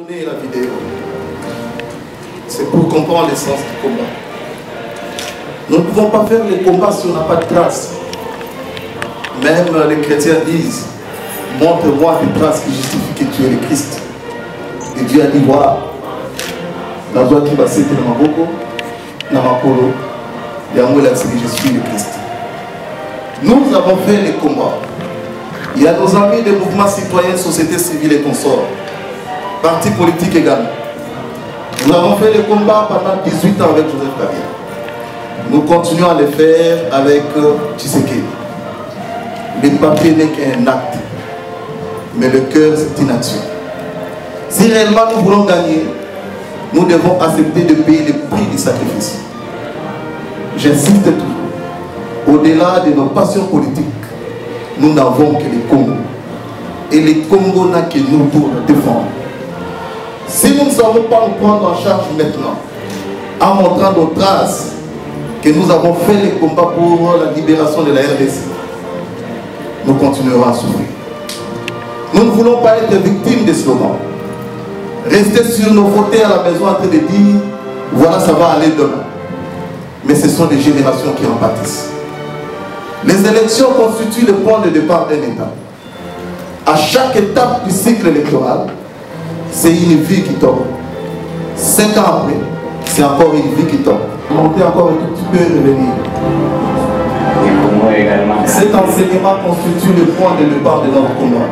tourner la vidéo, c'est pour comprendre l'essence du combat. Nous ne pouvons pas faire les combats si on n'a pas de traces. Même les chrétiens disent, montre-moi des traces qui justifient que tu es le Christ. Et Dieu a dit, voilà, la joie qui va s'éteindre dans ma boko, dans ma polo, et en moi, je suis le Christ. Nous avons fait les combats. Il y a nos amis des mouvements citoyens, société civile et consorts, partis politiques également. Nous avons fait les combats pendant 18 ans avec Joseph Kabila. Nous continuons à les faire avec Tshisekedi. Le papier n'est qu'un acte, mais le cœur c'est une action. Si réellement nous voulons gagner, nous devons accepter de payer le prix du sacrifice. J'insiste toujours, au-delà de nos passions politiques, nous n'avons que les Congo. Et les Congo n'a que nous pour nous défendre. Si nous ne savons pas nous prendre en charge maintenant, en montrant nos traces, que nous avons fait les combats pour la libération de la RDC, nous continuerons à souffrir. Nous ne voulons pas être victimes des slogans. Rester sur nos fauteuils à la maison en train de dire, voilà, ça va aller demain. Mais ce sont les générations qui en pâtissent. Les élections constituent le point de départ d'un État. À chaque étape du cycle électoral, c'est une vie qui tombe. 5 ans après, c'est encore une vie qui tombe. Monter encore un tout petit peu et revenir. Cet enseignement constitue le point de départ de notre combat.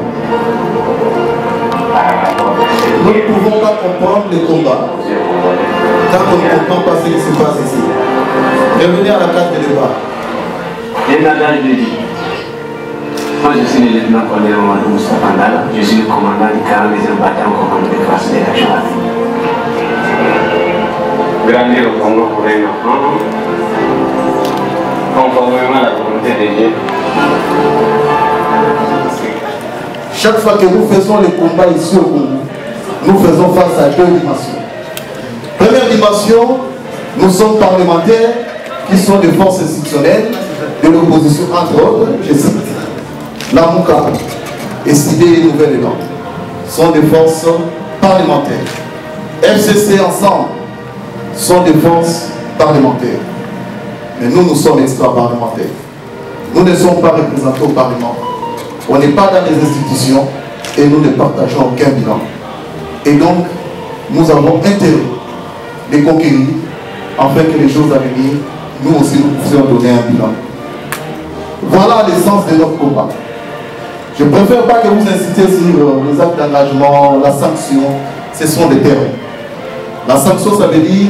Nous ne pouvons pas comprendre les combats quand on ne comprend pas ce qui se passe ici. Revenez à la case de départ. Moi je suis le lieutenant-colonel Mamadou Moustapha Ndala, je suis le commandant du 42e bataillon commando de classe de l'action. Grandir au Congo pour un enfant, conformément à la volonté de Dieu. Chaque fois que nous faisons les combats ici au Congo, nous faisons face à 2 dimensions. Première dimension, nous sommes parlementaires qui sont des forces institutionnelles de l'opposition, entre autres, je cite, la Mouka et SIDE et Nouvelle Élan sont des forces parlementaires. FCC ensemble sont des forces parlementaires. Mais nous, nous sommes extra-parlementaires. Nous ne sommes pas représentés au Parlement. On n'est pas dans les institutions et nous ne partageons aucun bilan. Et donc, nous avons intérêt de conquérir afin que les choses à venir, nous aussi, nous puissions donner un bilan. Voilà l'essence de notre combat. Je ne préfère pas que vous incitiez sur les actes d'engagement, la sanction, ce sont des termes. La sanction, ça veut dire,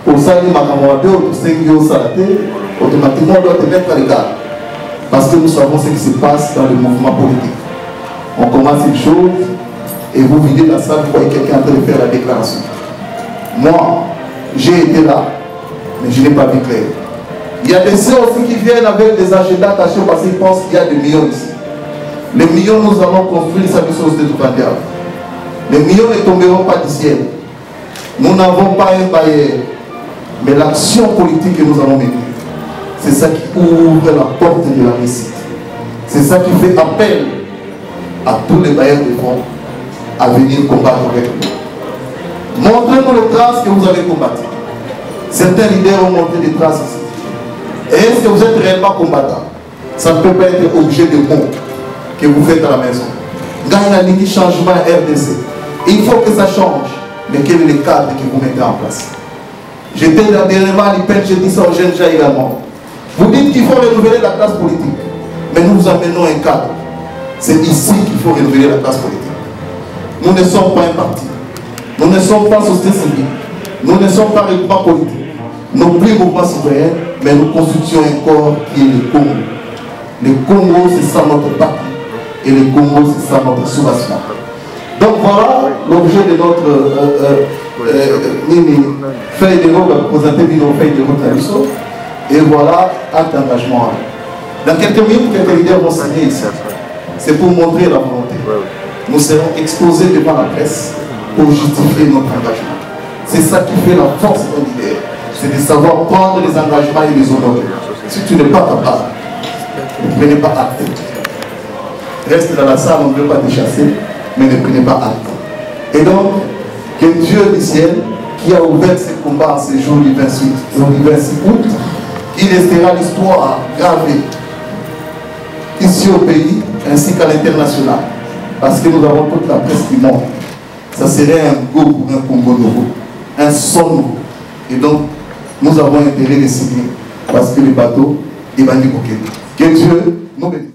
au salaire Makamwado, au Sengyo Salaté, automatiquement on doit te mettre à l'écart. Parce que nous savons ce qui se passe dans le mouvement politique. On commence une chose et vous videz la salle, vous voyez quelqu'un en train de faire la déclaration. Moi, j'ai été là, mais je n'ai pas vu clair. Il y a des gens aussi qui viennent avec des agendas cachés parce qu'ils pensent qu'il y a des millions ici. Les millions, nous allons construire sa mission de tout vendeur. Les millions ne tomberont pas du ciel. Nous n'avons pas un bailleur. Mais l'action politique que nous allons mener, c'est ça qui ouvre la porte de la réussite. C'est ça qui fait appel à tous les bailleurs de fonds à venir combattre avec nous. Montrez-nous les traces que vous avez combattues. Certains leaders ont montré des traces ici. Et est-ce que vous êtes réellement combattant? Ça ne peut pas être objet de mots que vous faites à la maison. Gagne un changement RDC. Il faut que ça change. Mais quel est le cadre que vous mettez en place? J'étais dernièrement à l'IPEN, j'ai dit ça aux jeunes gens également. Vous dites qu'il faut renouveler la classe politique. Mais nous vous amenons un cadre. C'est ici qu'il faut renouveler la classe politique. Nous ne sommes pas un parti. Nous ne sommes pas société civile. Nous ne sommes pas un mouvement politique. Nos plus mouvements citoyens, mais nous constituons un corps qui est le Congo. Le Congo, c'est ça notre parti. Et le Congo, c'est ça notre soubassement. Donc voilà l'objet de notre feuille de route, présenter nos feuilles de route à l'USO. Et voilà acte d'engagement. Dans quelques minutes, quelques leaders vont signer ici. C'est pour montrer la volonté. Nous serons exposés devant la presse pour justifier notre engagement. C'est ça qui fait la force d'un leader. C'est de savoir prendre les engagements et les honorer. Si tu n'es pas capable, ne prenez pas acte. Reste dans la salle, on ne veut pas te chasser, mais ne prenez pas acte. Et donc, Dieu du ciel, qui a ouvert ce combat en ce jour du 26 août, il restera l'histoire gravée ici au pays ainsi qu'à l'international. Parce que nous avons toute la presse du monde. Ça serait un go pour un Congo nouveau, un son nouveau. Et donc, nous avons intérêt de signer parce que le bateau est banni pour que Dieu nous bénisse.